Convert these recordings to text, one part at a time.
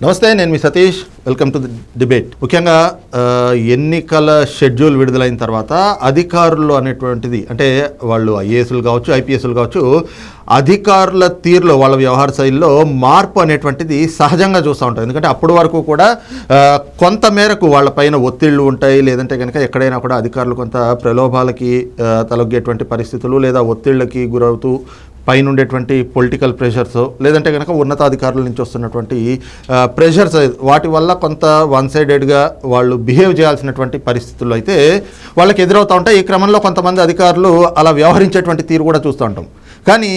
నమస్తే, నేను మీ Satish. Welcome to the debate. ముఖ్యంగా ఎన్నికల షెడ్యూల్ విడుదలైన తర్వాత అధికారులు అనేటువంటిది, అంటే వాళ్ళు ఐఏఎస్లు కావచ్చు, ఐపీఎస్లు కావచ్చు, అధికారుల తీరులో, వాళ్ళ వ్యవహార శైలిలో మార్పు అనేటువంటిది సహజంగా చూస్తూ ఉంటాం. ఎందుకంటే అప్పటి వరకు కూడా కొంత మేరకు వాళ్ళపైన ఒత్తిళ్లు ఉంటాయి. లేదంటే కనుక ఎక్కడైనా కూడా అధికారులు కొంత ప్రలోభాలకి తలొగ్గేటువంటి పరిస్థితులు, లేదా ఒత్తిళ్ళకి గురవుతూ పైన ఉండేటువంటి పొలిటికల్ ప్రెషర్స్, లేదంటే కనుక ఉన్నతాధికారుల నుంచి వస్తున్నటువంటి ప్రెషర్స్, వాటి వల్ల కొంత వన్ సైడెడ్గా వాళ్ళు బిహేవ్ చేయాల్సినటువంటి పరిస్థితులు అయితే వాళ్ళకి ఎదురవుతూ ఉంటాయి. ఈ క్రమంలో కొంతమంది అధికారులు అలా వ్యవహరించేటువంటి తీరు కూడా చూస్తూ ఉంటాం. కానీ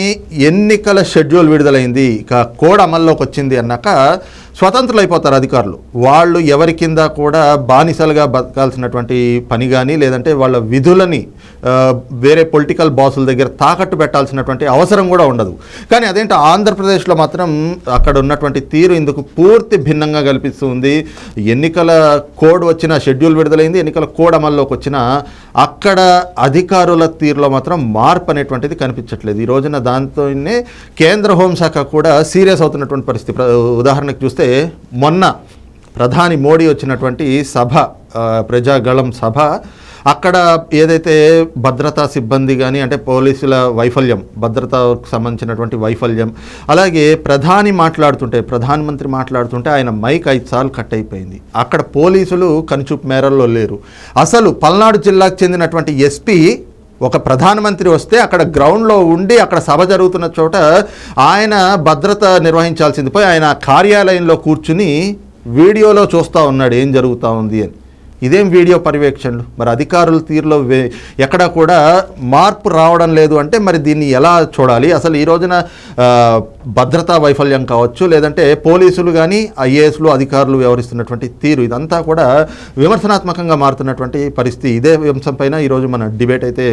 ఎన్నికల షెడ్యూల్ విడుదలైంది, ఇక కోడ్ అమల్లోకి వచ్చింది అన్నాక స్వతంత్రులు అయిపోతారు అధికారులు. వాళ్ళు ఎవరి కింద కూడా బానిసలుగా బతకాల్సినటువంటి పని కానీ, లేదంటే వాళ్ళ విధులని వేరే పొలిటికల్ బాసుల దగ్గర తాకట్టు పెట్టాల్సినటువంటి అవసరం కూడా ఉండదు. కానీ అదేంటో ఆంధ్రప్రదేశ్లో మాత్రం అక్కడ ఉన్నటువంటి తీరు ఇందుకు పూర్తి భిన్నంగా కల్పిస్తుంది. ఎన్నికల కోడ్ వచ్చిన, షెడ్యూల్ విడుదలైంది, ఎన్నికల కోడ్ అమల్లోకి వచ్చిన అక్కడ అధికారుల తీరులో మాత్రం మార్పు అనేటువంటిది కనిపించట్లేదు. ఈ రోజున దాంతోనే కేంద్ర హోంశాఖ కూడా సీరియస్ అవుతున్నటువంటి పరిస్థితి. ఉదాహరణకు చూస్తే మొన్న ప్రధాని మోడీ వచ్చినటువంటి సభ, ప్రజాగళం సభ, అక్కడ ఏదైతే భద్రతా సిబ్బంది కానీ, అంటే పోలీసుల వైఫల్యం, భద్రతకు సంబంధించినటువంటి వైఫల్యం, అలాగే ప్రధానమంత్రి మాట్లాడుతుంటే ఆయన మైక్ 5 సార్లు కట్ అయిపోయింది. అక్కడ పోలీసులు కనుచూపు మేరల్లో లేరు. అసలు పల్నాడు జిల్లాకు చెందినటువంటి ఎస్పీ ఒక ప్రధానమంత్రి వస్తే అక్కడ గ్రౌండ్లో ఉండి, అక్కడ సభ జరుగుతున్న చోట ఆయన భద్రత నిర్వహించాల్సింది పోయి ఆయన కార్యాలయంలో కూర్చుని వీడియోలో చూస్తూ ఉన్నాడు ఏం జరుగుతూ ఉంది అని. ఇదేం వీడియో పర్యవేక్షణలు? మరి అధికారుల తీరులో ఎక్కడా కూడా మార్పు రావడం లేదు అంటే మరి దీన్ని ఎలా చూడాలి? అసలు ఈ రోజున భద్రతా వైఫల్యం కావచ్చు, లేదంటే పోలీసులు కానీ ఐఏఎస్లు అధికారులు వ్యవహరిస్తున్నటువంటి తీరు, ఇదంతా కూడా విమర్శనాత్మకంగా మారుతున్నటువంటి పరిస్థితి. ఇదే అంశంపైన ఈరోజు మన డిబేట్ అయితే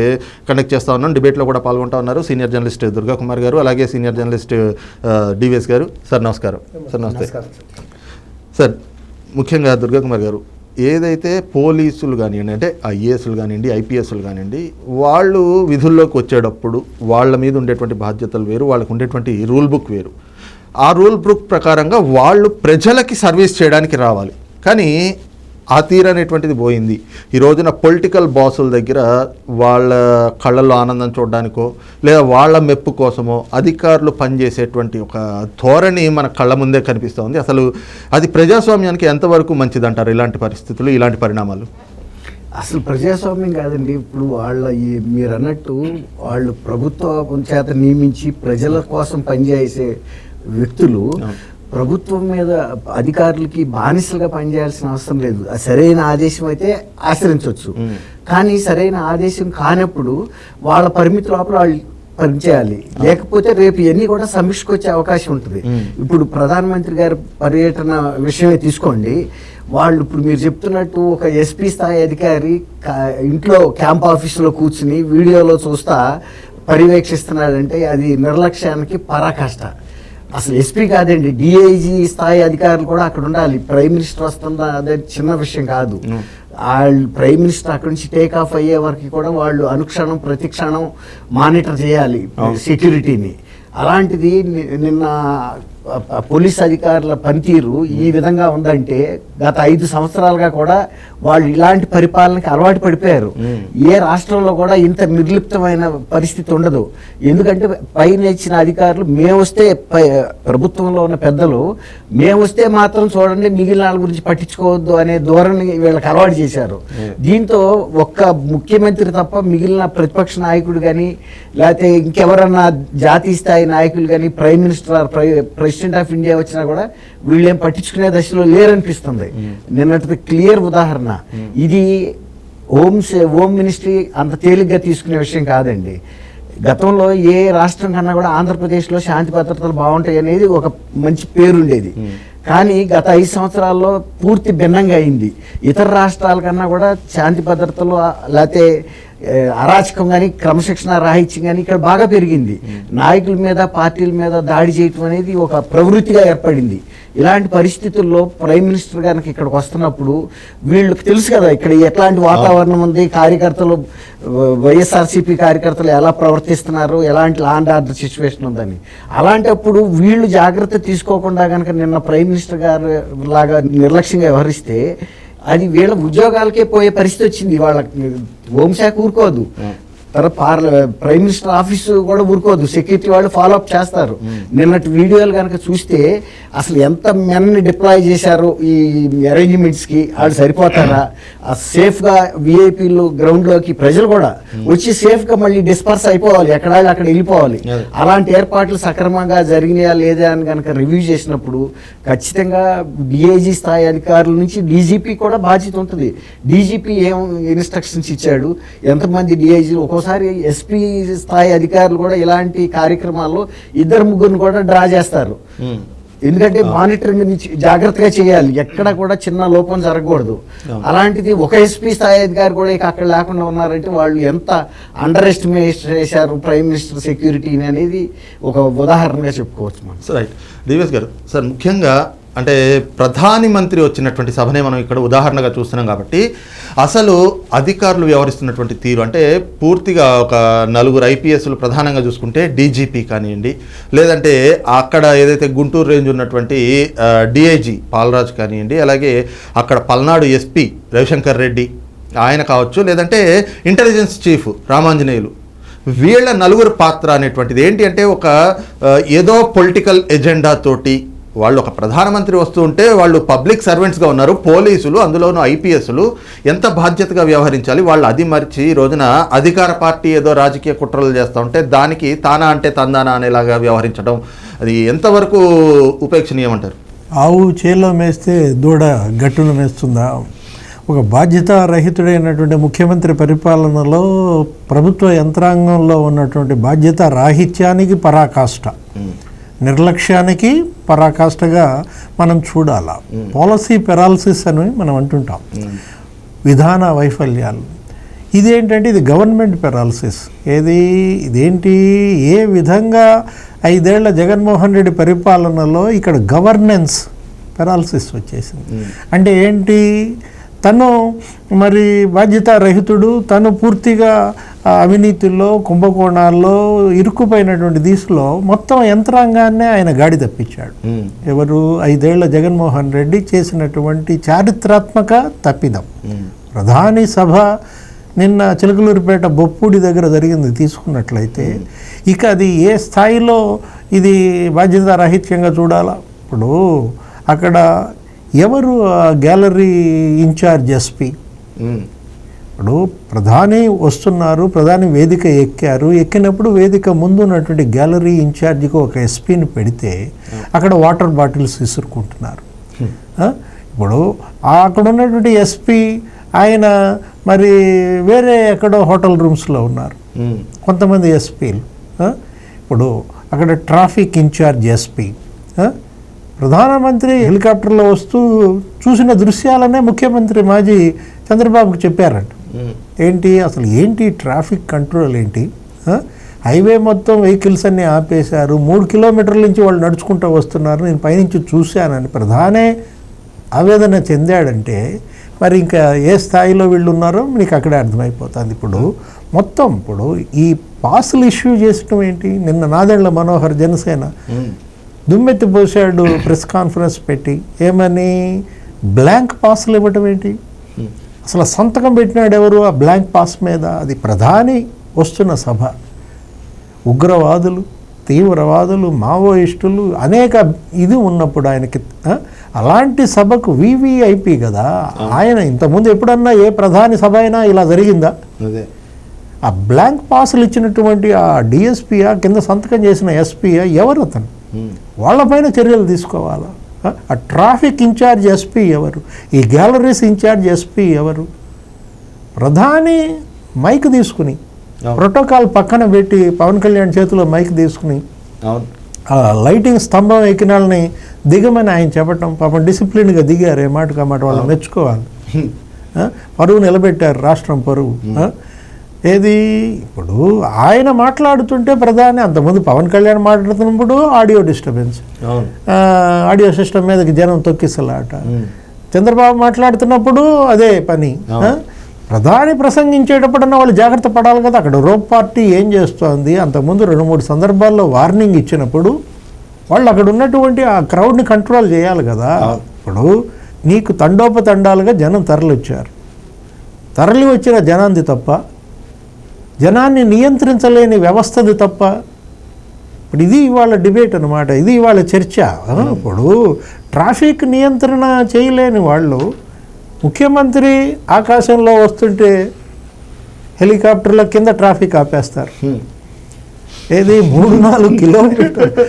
కండక్ట్ చేస్తూ ఉన్నాం. డిబేట్లో కూడా పాల్గొంటూ ఉన్నారు సీనియర్ జర్నలిస్ట్ దుర్గా కుమార్ గారు, అలాగే సీనియర్ జర్నలిస్ట్ డివిఎస్ గారు. సార్ నమస్కారం. సార్ నమస్తే సార్. ముఖ్యంగా దుర్గా కుమార్ గారు, ఏదైతే పోలీసులు కానివ్వండి, అంటే ఐఏఎస్లు కానివ్వండి, ఐపీఎస్లు కానివ్వండి, వాళ్ళు విధుల్లోకి వచ్చేటప్పుడు వాళ్ళ మీద ఉండేటువంటి బాధ్యతలు వేరు, వాళ్ళకు ఉండేటువంటి రూల్ బుక్ వేరు. ఆ రూల్ బుక్ ప్రకారంగా వాళ్ళు ప్రజలకి సర్వీస్ చేయడానికి రావాలి. కానీ ఆ తీరు అనేటువంటిది పోయింది. ఈ రోజున పొలిటికల్ బాసుల దగ్గర వాళ్ళ కళ్ళల్లో ఆనందం చూడడానికో, లేదా వాళ్ళ మెప్పు కోసమో అధికారులు పనిచేసేటువంటి ఒక ధోరణి మన కళ్ళ ముందే కనిపిస్తూ ఉంది. అసలు అది ప్రజాస్వామ్యానికి ఎంతవరకు మంచిదంటారు ఇలాంటి పరిస్థితులు, ఇలాంటి పరిణామాలు? అసలు ప్రజాస్వామ్యం కాదండి. ఇప్పుడు మీరు అన్నట్టు వాళ్ళు ప్రభుత్వం చేత నియమించి ప్రజల కోసం పనిచేసే వ్యక్తులు ప్రభుత్వం మీద అధికారులకి బానిసలుగా పనిచేయాల్సిన అవసరం లేదు. సరైన ఆదేశం అయితే ఆచరించవచ్చు, కానీ సరైన ఆదేశం కానప్పుడు వాళ్ళ పరిమితి లోపల వాళ్ళు పనిచేయాలి. లేకపోతే రేపు ఇవన్నీ కూడా సమీక్షకు వచ్చే అవకాశం ఉంటుంది. ఇప్పుడు ప్రధానమంత్రి గారి పర్యటన విషయమే తీసుకోండి. వాళ్ళు ఇప్పుడు మీరు చెప్తున్నట్టు ఒక ఎస్పీ స్థాయి అధికారి ఇంట్లో క్యాంప్ ఆఫీసులో కూర్చుని వీడియోలో చూస్తా పర్యవేక్షిస్తున్నాడంటే అది నిర్లక్ష్యానికి పరాకాష్ట. అసలు ఎస్పీ కాదండి, డిఐజీ స్థాయి అధికారులు కూడా అక్కడ ఉండాలి. ప్రైమ్ మినిస్టర్ వస్తుందా, అదే చిన్న విషయం కాదు. వాళ్ళు ప్రైమ్ మినిస్టర్ అక్కడి నుంచి టేక్ ఆఫ్ అయ్యే వరకు కూడా వాళ్ళు అనుక్షణం ప్రతిక్షణం మానిటర్ చేయాలి సెక్యూరిటీని. అలాంటిది నిన్న పోలీస్ అధికారుల పనితీరు ఈ విధంగా ఉందంటే గత 5 సంవత్సరాలుగా కూడా వాళ్ళు ఇలాంటి పరిపాలనకి అలవాటు పడిపోయారు. ఏ రాష్ట్రంలో కూడా ఇంత నిర్లిప్తమైన పరిస్థితి ఉండదు. ఎందుకంటే పైన ఇచ్చిన అధికారులు మేము వస్తే, ప్రభుత్వంలో ఉన్న పెద్దలు మేము వస్తే మాత్రం చూడండి, మిగిలిన వాళ్ళ గురించి పట్టించుకోవద్దు అనే ధోరణి వీళ్ళకి అలవాటు చేశారు. దీంతో ఒక్క ముఖ్యమంత్రి తప్ప మిగిలిన ప్రతిపక్ష నాయకుడు కానీ, లేకపోతే ఇంకెవరన్నా జాతీయ స్థాయి నాయకులు కానీ, prime minister, president of India వచ్చినా కూడా వీళ్ళేం పట్టించుకునే దశలో లేరనిపిస్తుంది. నిన్నటి క్లియర్ ఉదాహరణ ఇది. హోమ్ మినిస్ట్రీ అంత తేలిగ్గా తీసుకునే విషయం కాదండి. గతంలో ఏ రాష్ట్రం కన్నా కూడా ఆంధ్రప్రదేశ్లో శాంతి భద్రతలు బాగుంటాయి అనేది ఒక మంచి పేరుండేది. కానీ గత 5 సంవత్సరాల్లో పూర్తి భిన్నంగా అయింది. ఇతర రాష్ట్రాల కన్నా కూడా శాంతి భద్రతలు, లేకపోతే అరాచకం కానీ క్రమశిక్షణ రాహిత్యం కానీ ఇక్కడ బాగా పెరిగింది. నాయకుల మీద పార్టీల మీద దాడి చేయటం అనేది ఒక ప్రవృత్తిగా ఏర్పడింది. ఇలాంటి పరిస్థితుల్లో ప్రైమ్ మినిస్టర్ గారికి ఇక్కడికి వస్తున్నప్పుడు వీళ్ళకి తెలుసు కదా ఇక్కడ ఎట్లాంటి వాతావరణం ఉంది, కార్యకర్తలు వైఎస్ఆర్సీపీ కార్యకర్తలు ఎలా ప్రవర్తిస్తున్నారు, ఎలాంటి లా అండ్ ఆర్డర్ సిచ్యువేషన్ ఉందని. అలాంటప్పుడు వీళ్ళు జాగ్రత్త తీసుకోకుండా కనుక నిన్న ప్రైమ్ మినిస్టర్ గారు లాగా నిర్లక్ష్యంగా వ్యవహరిస్తే అది వీళ్ళ ఉద్యోగాలకే పోయే పరిస్థితి వచ్చింది. వాళ్ళ హోంశాఖ ఊరుకోదు, తర్వాత ప్రైమ్ మినిస్టర్ ఆఫీసు కూడా ఊరుకోదు, సెక్యూరిటీ వాళ్ళు ఫాలో అప్ చేస్తారు. నిన్నటి వీడియోలు కనుక చూస్తే అసలు ఎంత మెన్ని డిప్లాయ్ చేశారు ఈ అరేంజ్మెంట్స్కి, వాళ్ళు సరిపోతారా, సేఫ్గా విఐపీలు గ్రౌండ్లోకి ప్రజలు కూడా వచ్చి సేఫ్గా మళ్ళీ డిస్పర్స్ అయిపోవాలి, ఎక్కడ అక్కడ వెళ్ళిపోవాలి. అలాంటి ఏర్పాట్లు సక్రమంగా జరిగినాయా లేదా అని కనుక రివ్యూ చేసినప్పుడు ఖచ్చితంగా డిఐజీ స్థాయి అధికారుల నుంచి డీజీపీ కూడా బాధ్యత ఉంటుంది. డీజీపీ ఏం ఇన్స్ట్రక్షన్స్ ఇచ్చాడు, ఎంతమంది డిఐజీలు, ఒక్కోసారి ఎస్పీ స్థాయి అధికారులు కూడా ఇలాంటి కార్యక్రమాల్లో 2-3 కూడా డ్రా చేస్తారు. ఎందుకంటే మానిటరింగ్ నుంచి జాగ్రత్తగా చేయాలి, ఎక్కడ కూడా చిన్న లోపం జరగకూడదు. అలాంటిది ఒక ఎస్పీ స్థాయి అధికారి కూడా ఇక అక్కడ లేకుండా ఉన్నారంటే వాళ్ళు ఎంత అండర్ ఎస్టిమేట్ చేశారు ప్రైమ్ మినిస్టర్ సెక్యూరిటీని అనేది ఒక ఉదాహరణగా చెప్పుకోవచ్చు మనం. రైట్ డివిఎస్ గారు, సార్ ముఖ్యంగా అంటే ప్రధాని మంత్రి వచ్చినటువంటి సభనే మనం ఇక్కడ ఉదాహరణగా చూస్తున్నాం కాబట్టి అసలు అధికారులు వ్యవహరిస్తున్నటువంటి తీరు అంటే పూర్తిగా ఒక 4 ఐపీఎస్లు ప్రధానంగా చూసుకుంటే డీజీపీ కానివ్వండి, లేదంటే అక్కడ ఏదైతే గుంటూరు రేంజ్ ఉన్నటువంటి డిఐజీ పాలరాజు కానివ్వండి, అలాగే అక్కడ పల్నాడు ఎస్పీ రవిశంకర్ రెడ్డి ఆయన కావచ్చు, లేదంటే ఇంటెలిజెన్స్ చీఫ్ రామాంజనేయులు, వీళ్ళ 4 పాత్ర అనేటువంటిది ఏంటి అంటే ఒక ఏదో పొలిటికల్ ఎజెండా తోటి వాళ్ళు ఒక ప్రధానమంత్రి వస్తూ ఉంటే వాళ్ళు పబ్లిక్ సర్వెంట్స్గా ఉన్నారు, పోలీసులు అందులోనూ ఐపీఎస్లు ఎంత బాధ్యతగా వ్యవహరించాలి, వాళ్ళు అది మరిచి ఈ రోజున అధికార పార్టీ ఏదో రాజకీయ కుట్రలు చేస్తూ ఉంటే దానికి తానా అంటే తందానా అనేలాగా వ్యవహరించడం అది ఎంతవరకు ఉపేక్షణీయమంటారు? ఆవు చేలో మేస్తే దూడ గట్టును మేస్తుందా? ఒక బాధ్యత రహితుడైనటువంటి ముఖ్యమంత్రి పరిపాలనలో ప్రభుత్వ యంత్రాంగంలో ఉన్నటువంటి బాధ్యత రాహిత్యానికి పరాకాష్ట, నిర్లక్ష్యానికి పరాకాష్ఠగా మనం చూడాలా. పాలసీ పెరాలసిస్ అని మనం అంటుంటాం, విధాన వైఫల్యాలు. ఇదేంటంటే ఇది గవర్నమెంట్ పెరాలసిస్. ఇదేంటి, ఏ విధంగా 5 ఏళ్ల జగన్మోహన్ రెడ్డి పరిపాలనలో ఇక్కడ గవర్నెన్స్ పెరాలసిస్ వచ్చేసింది. అంటే ఏంటి, తను మరి బాధ్యతారహితుడు, తను పూర్తిగా అవినీతిలో కుంభకోణాల్లో ఇరుక్కుపోయినటువంటి దిశలో మొత్తం యంత్రాంగాన్నే ఆయన గాడి తప్పించాడు. ఎవరు? 5 ఏళ్ల జగన్మోహన్ రెడ్డి చేసినటువంటి చారిత్రాత్మక తప్పిదం. ప్రధాని సభ నిన్న చిలకలూరిపేట బొప్పూడి దగ్గర జరిగింది తీసుకున్నట్లయితే ఇక అది ఏ స్థాయిలో ఇది బాధ్యతారాహిత్యంగా చూడాలా. ఇప్పుడు అక్కడ ఎవరు గ్యాలరీ ఇన్ఛార్జ్ ఎస్పీ? ఇప్పుడు ప్రధాని వస్తున్నారు, ప్రధాని వేదిక ఎక్కినప్పుడు వేదిక ముందు ఉన్నటువంటి గ్యాలరీ ఇన్ఛార్జికి ఒక ఎస్పీని పెడితే అక్కడ వాటర్ బాటిల్స్ విసురుకుంటున్నారు. ఇప్పుడు అక్కడ ఉన్నటువంటి ఎస్పీ ఆయన మరి వేరే ఎక్కడో హోటల్ రూమ్స్లో ఉన్నారు కొంతమంది ఎస్పీలు. ఇప్పుడు అక్కడ ట్రాఫిక్ ఇన్ఛార్జ్ ఎస్పీ ప్రధానమంత్రి హెలికాప్టర్లో వస్తూ చూసిన దృశ్యాలనే ముఖ్యమంత్రి మాజీ చంద్రబాబుకి చెప్పారంట. అసలు ఏంటి ట్రాఫిక్ కంట్రోల్ ఏంటి? హైవే మొత్తం వెహికల్స్ అన్నీ ఆపేశారు, 3 కిలోమీటర్ల నుంచి వాళ్ళు నడుచుకుంటూ వస్తున్నారు, నేను పైనుంచి చూశానని ప్రధానే ఆవేదన చెందాడంటే మరి ఇంకా ఏ స్థాయిలో వీళ్ళు ఉన్నారో మీకు అక్కడే అర్థమైపోతుంది. ఇప్పుడు ఈ పాసులు ఇష్యూ చేసడం ఏంటి? నిన్న నాదెండ్ల మనోహర్ జనసేన దుమ్మెత్తి పోసాడు ప్రెస్ కాన్ఫరెన్స్ పెట్టి. ఏమని? బ్లాంక్ పాస్లు ఇవ్వటం ఏంటి? అసలు సంతకం పెట్టినాడు ఎవరు ఆ బ్లాంక్ పాస్ మీద? అది ప్రధాని వస్తున్న సభ. ఉగ్రవాదులు, తీవ్రవాదులు, మావోయిస్టులు అనేక ఇది ఉన్నప్పుడు ఆయనకి అలాంటి సభకు వివిఐపి కదా ఆయన. ఇంతకుముందు ఎప్పుడన్నా ఏ ప్రధాని సభ అయినా ఇలా జరిగిందా? ఆ బ్లాంక్ పాసులు ఇచ్చినటువంటి ఆ డిఎస్పీయా, కింద సంతకం చేసిన ఎస్పీయా, ఎవరు అతను? వాళ్ళపైన చర్యలు తీసుకోవాలా? ఆ ట్రాఫిక్ ఇన్ఛార్జ్ ఎస్పీ ఎవరు? ఈ గ్యాలరీస్ ఇన్ఛార్జ్ ఎస్పీ ఎవరు? ప్రధాని మైక్ తీసుకుని ప్రోటోకాల్ పక్కన పెట్టి పవన్ కళ్యాణ్ చేతిలో మైక్ తీసుకుని ఆ లైటింగ్ స్తంభం ఎక్కిన వాళ్ళని దిగమని ఆయన చెప్పటం, పాపం డిసిప్లిన్గా దిగారు, ఏ మాటకు ఆ మాట వాళ్ళు మెచ్చుకోవాలి. పరువు నిలబెట్టారు, రాష్ట్రం పరువు. ఏది ఇప్పుడు ఆయన మాట్లాడుతుంటే ప్రధాని అంతకుముందు పవన్ కళ్యాణ్ మాట్లాడుతున్నప్పుడు ఆడియో డిస్టర్బెన్స్, ఆడియో సిస్టమ్ మీదకి జనం తొక్కిసలాట. చంద్రబాబు మాట్లాడుతున్నప్పుడు అదే పని. ప్రధాని ప్రసంగించేటప్పుడన్నా వాళ్ళు జాగ్రత్త పడాలి కదా. అక్కడ రూప్ పార్టీ ఏం చేస్తోంది, అంతకుముందు 2-3 సందర్భాల్లో వార్నింగ్ ఇచ్చినప్పుడు వాళ్ళు అక్కడ ఉన్నటువంటి ఆ క్రౌడ్ని కంట్రోల్ చేయాలి కదా. ఇప్పుడు నీకు తండోపతండాలుగా జనం తరలి వచ్చిన జనాంది తప్ప, జనాన్ని నియంత్రించలేని వ్యవస్థది తప్ప. ఇప్పుడు ఇది ఇవాళ డిబేట్ అనమాట, ఇది ఇవాళ చర్చ. ఇప్పుడు ట్రాఫిక్ నియంత్రణ చేయలేని వాళ్ళు ముఖ్యమంత్రి ఆకాశంలో వస్తుంటే హెలికాప్టర్ల కింద ట్రాఫిక్ ఆపేస్తారు. ఏది 3-4 కిలోమీటర్లు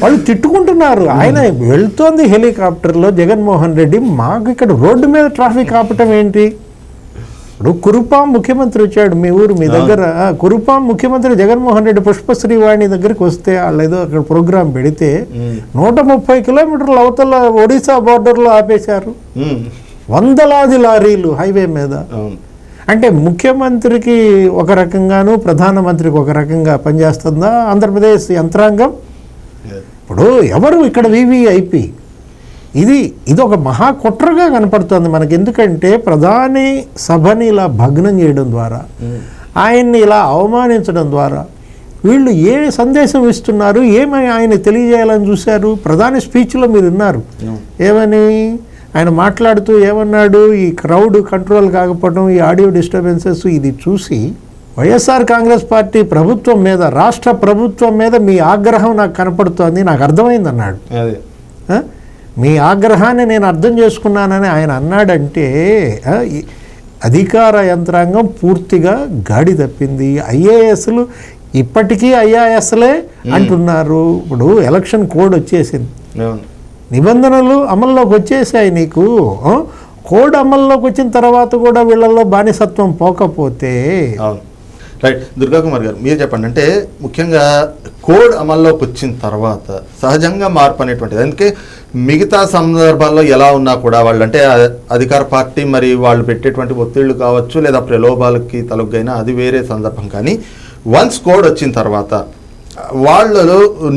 వాళ్ళు తిట్టుకుంటున్నారు. ఆయన వెళ్తోంది హెలికాప్టర్లో జగన్మోహన్ రెడ్డి, మాకు ఇక్కడ రోడ్డు మీద ట్రాఫిక్ ఆపటం ఏంటి? ఇప్పుడు కురుపాం ముఖ్యమంత్రి వచ్చాడు మీ ఊరు, మీ దగ్గర. కురుపాం ముఖ్యమంత్రి జగన్మోహన్ రెడ్డి పుష్పశ్రీవాణి దగ్గరికి వస్తే వాళ్ళు ఏదో అక్కడ ప్రోగ్రాం పెడితే 130 కిలోమీటర్ల అవతల ఒడిశా బోర్డర్లో ఆపేశారు. వందలాది లారీలు హైవే మీద. అంటే ముఖ్యమంత్రికి ఒక రకంగాను ప్రధానమంత్రికి ఒక రకంగా పనిచేస్తుందా ఆంధ్రప్రదేశ్ యంత్రాంగం? ఇప్పుడు ఎవరు ఇక్కడ వివిఐపి? ఇది ఒక మహా కుట్రగా కనపడుతుంది మనకి. ఎందుకంటే ప్రధాని సభని ఇలా భగ్నం చేయడం ద్వారా, ఆయన్ని ఇలా అవమానించడం ద్వారా వీళ్ళు ఏ సందేశం ఇస్తున్నారు, ఏమని ఆయన తెలియజేయాలని చూశారు? ప్రధాని స్పీచ్లో మీరు విన్నారు ఏమని ఆయన మాట్లాడుతూ ఏమన్నాడు? ఈ క్రౌడ్ కంట్రోల్ కాకపోవడం, ఈ ఆడియో డిస్టర్బెన్సెస్ ఇది చూసి వైఎస్ఆర్ కాంగ్రెస్ పార్టీ ప్రభుత్వం మీద, రాష్ట్ర ప్రభుత్వం మీద మీ ఆగ్రహం నాకు కనపడుతోంది, నాకు అర్థమైంది అన్నాడు. మీ ఆగ్రహాన్ని నేను అర్థం చేసుకున్నానని ఆయన అన్నాడంటే అధికార యంత్రాంగం పూర్తిగా గాడి తప్పింది. ఐఏఎస్లు ఇప్పటికీ ఐఏఎస్లే అంటున్నారు. ఇప్పుడు ఎలక్షన్ కోడ్ వచ్చేసింది, నిబంధనలు అమల్లోకి వచ్చేసాయి. నీకు కోడ్ అమల్లోకి వచ్చిన తర్వాత కూడా వీళ్ళల్లో బానిసత్వం పోకపోతే. రైట్, దుర్గాకుమార్ గారు మీరు చెప్పండి. అంటే ముఖ్యంగా కోడ్ అమల్లోకి వచ్చిన తర్వాత సహజంగా మార్పు అనేటువంటిది, అందుకే మిగతా సందర్భాల్లో ఎలా ఉన్నా కూడా వాళ్ళు అంటే అధికార పార్టీ మరి వాళ్ళు పెట్టేటువంటి ఒత్తిళ్లు కావచ్చు లేదా ప్రలోభాలకి తలొగ్గైనా అది వేరే సందర్భం. కానీ వన్స్ కోడ్ వచ్చిన తర్వాత వాళ్ళు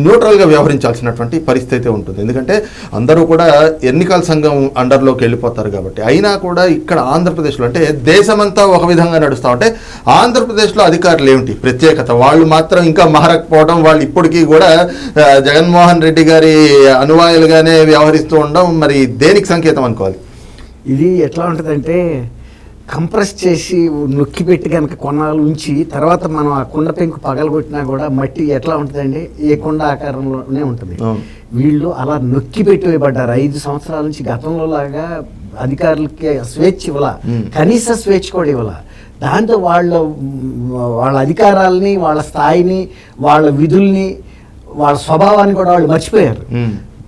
న్యూట్రల్గా వ్యవహరించాల్సినటువంటి పరిస్థితి ఉంటుంది. ఎందుకంటే అందరూ కూడా ఎన్నికల సంఘం అండర్లోకి వెళ్ళిపోతారు కాబట్టి. అయినా కూడా ఇక్కడ ఆంధ్రప్రదేశ్లో అంటే దేశమంతా ఒక విధంగా నడుస్తూ ఉంటే ఆంధ్రప్రదేశ్లో అధికారులు ఏమిటి ప్రత్యేకత? వాళ్ళు మాత్రం ఇంకా మారకపోవడం, వాళ్ళు ఇప్పటికీ కూడా జగన్మోహన్ రెడ్డి గారి అనువాయులుగానే వ్యవహరిస్తూ ఉండడం మరి దేనికి సంకేతం అనుకోవాలి? ఇది ఎట్లా ఉంటుందంటే కంప్రెస్ చేసి నొక్కి పెట్టి కనుక కొన్నాళ్ళు ఉంచి తర్వాత మనం ఆ కుండ పెంకు పగలగొట్టినా కూడా మట్టి ఎట్లా ఉంటుందండి? ఏ కుండ ఆకారంలోనే ఉంటుంది. వీళ్ళు అలా నొక్కి పెట్టి వేయబడ్డారు 5 సంవత్సరాల నుంచి. గతంలో లాగా అధికారులకి స్వేచ్ఛ ఇవ్వాల, కనీస స్వేచ్ఛ కూడా ఇవ్వాల. దాంతో వాళ్ళ అధికారాలని, వాళ్ళ స్థాయిని, వాళ్ళ విధుల్ని, వాళ్ళ స్వభావాన్ని కూడా వాళ్ళు మర్చిపోయారు.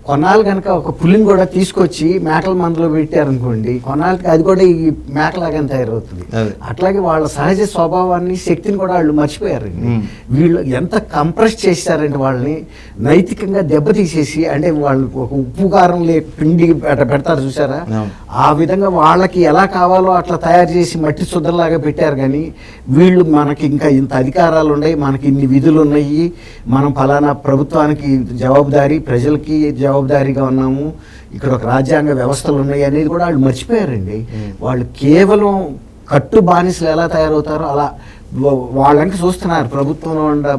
కొన్నాళ్ళు కనుక ఒక పులిని కూడా తీసుకొచ్చి మేకల మందులో పెట్టారనుకోండి, కొన్నాళ్ళకి అది కూడా ఈ మేకలాగా తయారవుతుంది. అట్లాగే వాళ్ళ సహజ స్వభావాన్ని, శక్తిని కూడా వాళ్ళు మర్చిపోయారండి. వీళ్ళు ఎంత కంప్రెస్ చేశారంటే వాళ్ళని నైతికంగా దెబ్బతీసేసి, అంటే వాళ్ళు ఒక ఉప్పు కారం పిండి పెడతారు చూసారా, ఆ విధంగా వాళ్ళకి ఎలా కావాలో అట్లా తయారు చేసి మట్టి శుద్ధలాగా పెట్టారు. కానీ వీళ్ళు మనకి ఇంకా ఇంత అధికారాలు ఉన్నాయి, మనకి ఇన్ని విధులు ఉన్నాయి, మనం ఫలానా ప్రభుత్వానికి జవాబుదారీ, ప్రజలకి జవాబుదారీగా ఉన్నాము, ఇక్కడ ఒక రాజ్యాంగ వ్యవస్థలు ఉన్నాయి అనేది కూడా వాళ్ళు మర్చిపోయారండి. వాళ్ళు కేవలం కట్టు బానిసలు ఎలా తయారవుతారో అలా వాళ్ళంక చూస్తున్నారు. ప్రభుత్వంలో ఉన్న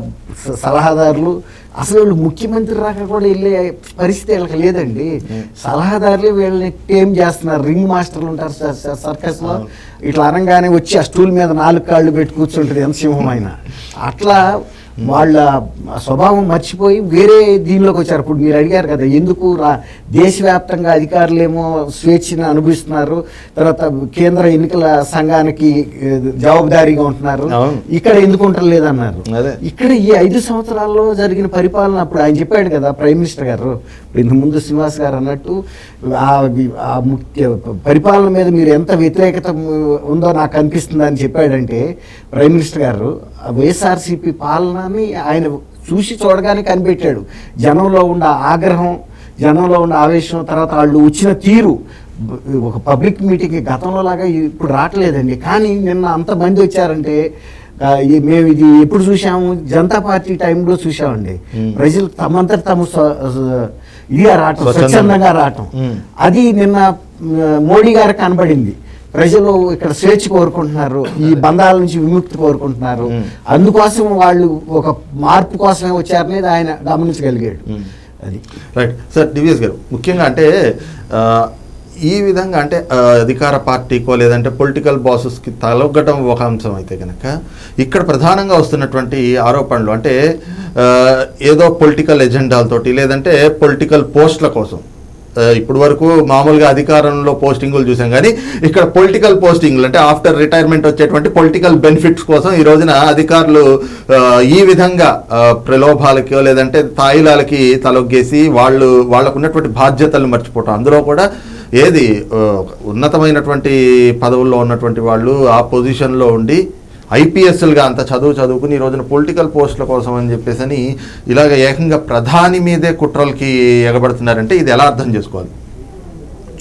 సలహాదారులు అసలు వీళ్ళు ముఖ్యమంత్రి రాక కూడా వెళ్ళే పరిస్థితి వీళ్ళకి లేదండి. సలహాదారులు వీళ్ళని టేమ్ చేస్తున్నారు. రింగ్ మాస్టర్లు ఉంటారు సర్కస్లో, ఇట్లా అనగానే వచ్చి ఆ స్టూల్ మీద 4 కాళ్ళు పెట్టి కూర్చుంటుంది ఎంత సింహమైన. అట్లా వాళ్ళ స్వభావం మర్చిపోయి వేరే దీనిలోకి వచ్చారు. ఇప్పుడు మీరు అడిగారు కదా, ఎందుకు దేశవ్యాప్తంగా అధికారులేమో స్వేచ్ఛను అనుభవిస్తున్నారు, తర్వాత కేంద్ర ఎన్నికల సంఘానికి జవాబుదారీగా ఉంటున్నారు, ఇక్కడ ఎందుకు ఉంటలేదన్నారు. ఇక్కడ ఈ 5 సంవత్సరాల్లో జరిగిన పరిపాలన, అప్పుడు ఆయన చెప్పాడు కదా ప్రైమ్ మినిస్టర్ గారు, ఇంతకుముందు శ్రీనివాస్ గారు అన్నట్టు, ఆ ముఖ్య పరిపాలన మీద మీరు ఎంత వ్యతిరేకత ఉందో నాకు అనిపిస్తుంది అని చెప్పాడంటే ప్రైమ్ మినిస్టర్ గారు, వైఎస్ఆర్సీపీ పాలనని ఆయన చూసి చూడగానే కనిపెట్టాడు. జనంలో ఉన్న ఆగ్రహం, జనంలో ఉన్న ఆవేశం, తర్వాత వాళ్ళు వచ్చిన తీరు, ఒక పబ్లిక్ మీటింగ్ గతంలో లాగా ఇప్పుడు రావట్లేదండి. కానీ నిన్న అంతమంది వచ్చారంటే మేము ఇది ఎప్పుడు చూసాము, జనతా పార్టీ టైంలో చూసామండి. ప్రజలు తమంతట తమ ఇదిగా రావటం, స్వచ్ఛందంగా రావటం. అది నిన్న మోడీ గారికి కనబడింది. ప్రజలు ఇక్కడ స్వేచ్ఛ కోరుకుంటున్నారు, ఈ బంధాల నుంచి విముక్తి కోరుకుంటున్నారు, అందుకోసం వాళ్ళు ఒక మార్పు కోసమే వచ్చారనేది ఆయన గమనించగలిగాడు. అది రైట్ సార్. డివిఎస్ గారు, ముఖ్యంగా అంటే ఈ విధంగా అంటే అధికార పార్టీకో లేదంటే పొలిటికల్ బాసెస్కి తలొగ్గటం ఒక అంశం అయితే కనుక, ఇక్కడ ప్రధానంగా వస్తున్నటువంటి ఆరోపణలు అంటే ఏదో పొలిటికల్ ఎజెండాలతోటి లేదంటే పొలిటికల్ పోస్టుల కోసం, ఇప్పుడు వరకు మామూలుగా అధికారంలో పోస్టింగులు చూసాం, కానీ ఇక్కడ పొలిటికల్ పోస్టింగ్లు అంటే ఆఫ్టర్ రిటైర్మెంట్ వచ్చేటువంటి పొలిటికల్ బెనిఫిట్స్ కోసం ఈ రోజున అధికారులు ఈ విధంగా ప్రలోభాలకి లేదంటే తాయిలాలకి తలొగ్గేసి వాళ్ళకు ఉన్నటువంటి బాధ్యతలు మర్చిపోవటం. అందులో కూడా ఏది ఉన్నతమైనటువంటి పదవుల్లో ఉన్నటువంటి వాళ్ళు ఆ పొజిషన్లో ఉండి ఐపీఎస్లుగా అంత చదువుకుని ఈ రోజున పొలిటికల్ పోస్టుల కోసం అని చెప్పేసి ఇలాగ ఏకంగా ప్రధాని మీదే కుట్రలకి ఎగబడుతున్నారంటే ఇది ఎలా అర్థం చేసుకోవాలి?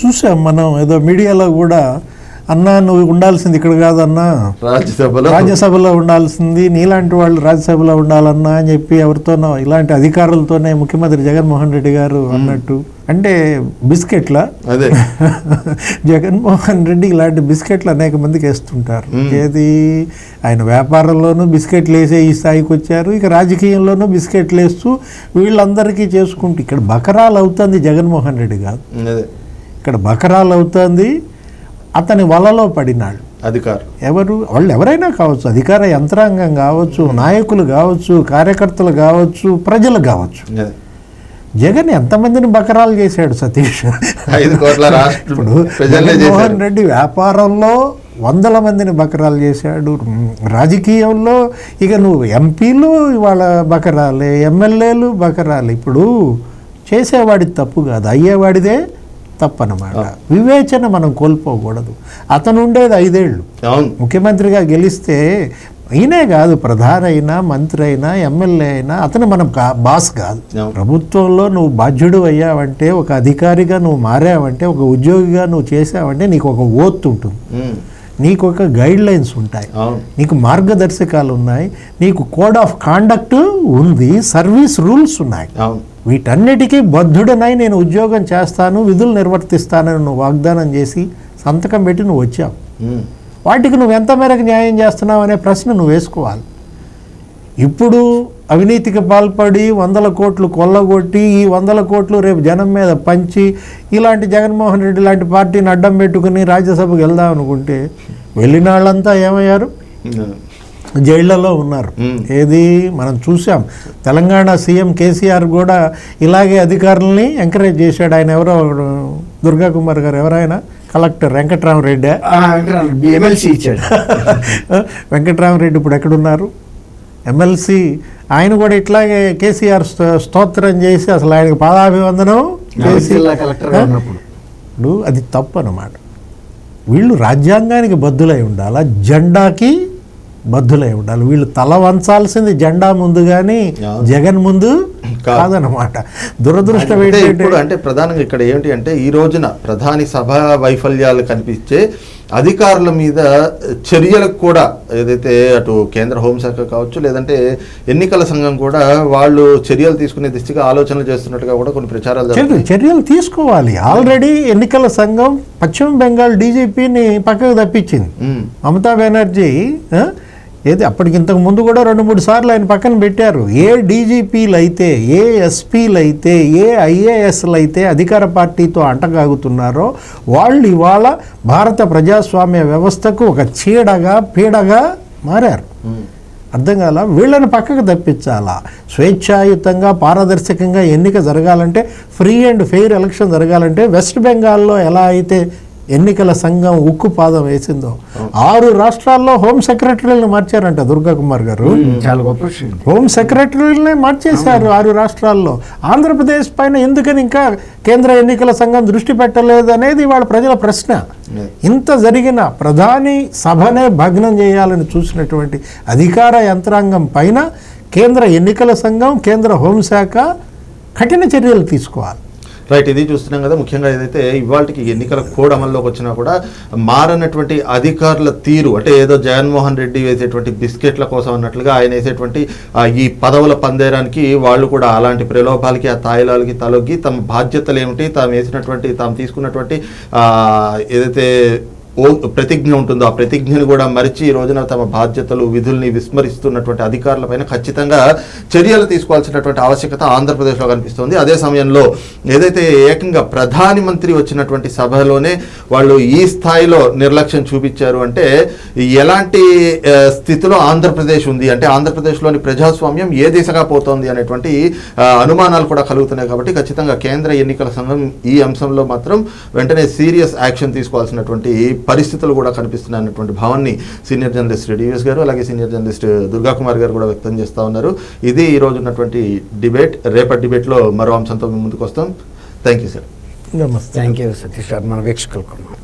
చూసాం మనం, ఏదో మీడియాలో కూడా అన్నా నువ్వు ఉండాల్సింది ఇక్కడ కాదన్నా, రాజ్యసభలో ఉండాల్సింది, నీలాంటి వాళ్ళు రాజ్యసభలో ఉండాలన్నా అని చెప్పి ఎవరితోనో ఇలాంటి అధికారులతోనే ముఖ్యమంత్రి జగన్మోహన్ రెడ్డి గారు అన్నట్టు. అంటే బిస్కెట్ల అదే జగన్మోహన్ రెడ్డి ఇలాంటి బిస్కెట్లు అనేక మందికి వేస్తుంటారు. ఏది ఆయన వ్యాపారంలోనూ బిస్కెట్లు వేసే ఈ స్థాయికి వచ్చారు, ఇక రాజకీయంలోనూ బిస్కెట్లు వేస్తూ వీళ్ళందరికీ చేసుకుంటూ ఇక్కడ బకరాలు అవుతుంది జగన్మోహన్ రెడ్డి కాదు, ఇక్కడ బకరాలు అవుతుంది అతని వలలో పడినాడు అధికారులు. వాళ్ళు ఎవరైనా కావచ్చు, అధికార యంత్రాంగం కావచ్చు, నాయకులు కావచ్చు, కార్యకర్తలు కావచ్చు, ప్రజలు కావచ్చు. జగన్ ఎంతమందిని బకరాలు చేశాడు సతీష్. ఇప్పుడు జగన్మోహన్ రెడ్డి వ్యాపారంలో 100 మందిని బకరాలు చేశాడు, రాజకీయంలో ఇక నువ్వు ఎంపీలు ఇవాళ బకరాలే, ఎమ్మెల్యేలు బకరాలు. ఇప్పుడు చేసేవాడిది తప్పు కాదు, అయ్యేవాడిదే తప్పనమాట. వివేచన మనం కోల్పోకూడదు. అతను ఉండేది 5 ఏళ్ళు, ముఖ్యమంత్రిగా గెలిస్తే ఈయనే కాదు, ప్రధాని అయినా మంత్రి అయినా ఎమ్మెల్యే అయినా అతను మనం బాస్ కాదు. ప్రభుత్వంలో నువ్వు బాధ్యుడు అయ్యావంటే, ఒక అధికారిగా నువ్వు మారావంటే, ఒక ఉద్యోగిగా నువ్వు చేసావంటే నీకు ఒక ఓత్ ఉంటుంది, నీకు ఒక గైడ్ లైన్స్ ఉంటాయి, నీకు మార్గదర్శకాలు ఉన్నాయి, నీకు కోడ్ ఆఫ్ కాండక్ట్ ఉంది, సర్వీస్ రూల్స్ ఉన్నాయి. వీటన్నిటికీ బద్ధుడనై నేను ఉద్యోగం చేస్తాను, విధులు నిర్వర్తిస్తానని నువ్వు వాగ్దానం చేసి సంతకం పెట్టి నువ్వు వచ్చావు. వాటికి నువ్వు ఎంత మేరకు న్యాయం చేస్తున్నావు అనే ప్రశ్న నువ్వు వేసుకోవాలి. ఇప్పుడు అవినీతికి పాల్పడి 100 కోట్లు కొల్లగొట్టి ఈ 100 కోట్లు రేపు జనం మీద పంచి ఇలాంటి జగన్మోహన్ రెడ్డి లాంటి పార్టీని అడ్డం పెట్టుకుని రాజ్యసభకు వెళ్దాం అనుకుంటే వెళ్ళిన వాళ్ళంతా ఏమయ్యారు? జైళ్లలో ఉన్నారు. ఏది మనం చూసాం, తెలంగాణ సీఎం కేసీఆర్ కూడా ఇలాగే అధికారులని ఎంకరేజ్ చేశాడు. ఆయన ఎవరో దుర్గా కుమార్ గారు, ఎవరైనా కలెక్టర్ వెంకట్రామరెడ్డి ఎమ్మెల్సీ ఇచ్చాడు. వెంకట్రామరెడ్డి ఇప్పుడు ఎక్కడున్నారు? ఎమ్మెల్సీ. ఆయన కూడా ఇట్లాగే కేసీఆర్ స్తోత్రం చేసి అసలు ఆయనకు పాదాభివందనం చేసి, ఇప్పుడు అది తప్పు అన్నమాట. వీళ్ళు రాజ్యాంగానికి బద్దులై ఉండాలా, జెండాకి బద్దులై ఉండాలి. వీళ్ళు తల వంచాల్సింది జెండా ముందు కానీ జగన్ ముందు కాదనమాట. దురదృష్టం ఏంటంటే అంటే ప్రధానంగా ఇక్కడ ఏంటి అంటే ఈ రోజున ప్రధాని సభ వైఫల్యాలు కనిపించే అధికారుల మీద చర్యలకు కూడా ఏదైతే అటు కేంద్ర హోంశాఖ కావచ్చు లేదంటే ఎన్నికల సంఘం కూడా వాళ్ళు చర్యలు తీసుకునే దిశగా ఆలోచనలు చేస్తున్నట్టుగా కూడా కొన్ని ప్రచారాలు చర్యలు తీసుకోవాలి. ఆల్రెడీ ఎన్నికల సంఘం పశ్చిమ బెంగాల్ డీజీపీని పక్కకు తప్పించింది. మమతా బెనర్జీ ఏది అప్పటికి ఇంతకు ముందు కూడా 2-3 సార్లు ఆయన పక్కన పెట్టారు. ఏ డీజీపీలు అయితే, ఏ ఎస్పీలు అయితే, ఏ ఐఏఎస్లు అయితే అధికార పార్టీతో అంటగాగుతున్నారో వాళ్ళు ఇవాళ భారత ప్రజాస్వామ్య వ్యవస్థకు ఒక చీడగా పీడగా మారారు. అర్థం కాల, వీళ్ళని పక్కకు తప్పించాలా. స్వేచ్ఛాయుతంగా పారదర్శకంగా ఎన్నిక జరగాలంటే, ఫ్రీ అండ్ ఫెయిర్ ఎలక్షన్ జరగాలంటే వెస్ట్ బెంగాల్లో ఎలా అయితే ఎన్నికల సంఘం ఉక్కు పాదం వేసిందో 6 రాష్ట్రాల్లో హోం సెక్రటరీలను మార్చారంట దుర్గా కుమార్ గారు. చాలా గొప్ప విషయం. హోం సెక్రటరీలనే మార్చేశారు 6 రాష్ట్రాల్లో. ఆంధ్రప్రదేశ్ పైన ఎందుకని ఇంకా కేంద్ర ఎన్నికల సంఘం దృష్టి పెట్టలేదు అనేది వాళ్ళ ప్రజల ప్రశ్న. ఇంత జరిగిన ప్రధాని సభనే భగ్నం చేయాలని చూసినటువంటి అధికార యంత్రాంగం పైన కేంద్ర ఎన్నికల సంఘం, కేంద్ర హోంశాఖ కఠిన చర్యలు తీసుకోవాలి. రైట్, ఇది చూస్తున్నాం కదా. ముఖ్యంగా ఏదైతే ఇవాళకి ఎన్నికల కోడ్ అమల్లోకి వచ్చినా కూడా మారనటువంటి అధికారుల తీరు, అంటే ఏదో జగన్మోహన్ రెడ్డి వేసేటువంటి బిస్కెట్ల కోసం అన్నట్లుగా ఆయన వేసేటువంటి ఈ పదవుల పందేరానికి వాళ్ళు కూడా అలాంటి ప్రలోభాలకి, ఆ తాయిలాలకి తలొగ్గి తమ బాధ్యతలు ఏమిటి, తాము తీసుకున్నటువంటి ఏదైతే ప్రతిజ్ఞ ఉంటుందో ఆ ప్రతిజ్ఞను కూడా మరిచి ఈ రోజున తమ బాధ్యతలు, విధుల్ని విస్మరిస్తున్నటువంటి అధికారులపైన ఖచ్చితంగా చర్యలు తీసుకోవాల్సినటువంటి ఆవశ్యకత ఆంధ్రప్రదేశ్లో కనిపిస్తుంది. అదే సమయంలో ఏదైతే ఏకంగా ప్రధానమంత్రి వచ్చినటువంటి సభలోనే వాళ్ళు ఈ స్థాయిలో నిర్లక్ష్యం చూపించారు అంటే ఎలాంటి స్థితిలో ఆంధ్రప్రదేశ్ ఉంది, అంటే ఆంధ్రప్రదేశ్లోని ప్రజాస్వామ్యం ఏ దిశగా పోతోంది అనేటువంటి అనుమానాలు కూడా కలుగుతున్నాయి. కాబట్టి ఖచ్చితంగా కేంద్ర ఎన్నికల సంఘం ఈ అంశంలో మాత్రం వెంటనే సీరియస్ యాక్షన్ తీసుకోవాల్సినటువంటి పరిస్థితులు కూడా కనిపిస్తున్నాయి అన్నటువంటి భావాన్ని సీనియర్ జర్నలిస్ట్ డివిఎస్ గారు, అలాగే సీనియర్ జర్నలిస్ట్ దుర్గా కుమార్ గారు కూడా వ్యక్తం చేస్తూ ఉన్నారు. ఇది ఈ రోజు ఉన్నటువంటి డిబేట్. రేపటి డిబేట్లో మరో అంశంతో ముందుకు వస్తాం. Thank you sir. నమస్తే. థ్యాంక్ యూ సతీష్ గారు, మన వీక్షకులకు.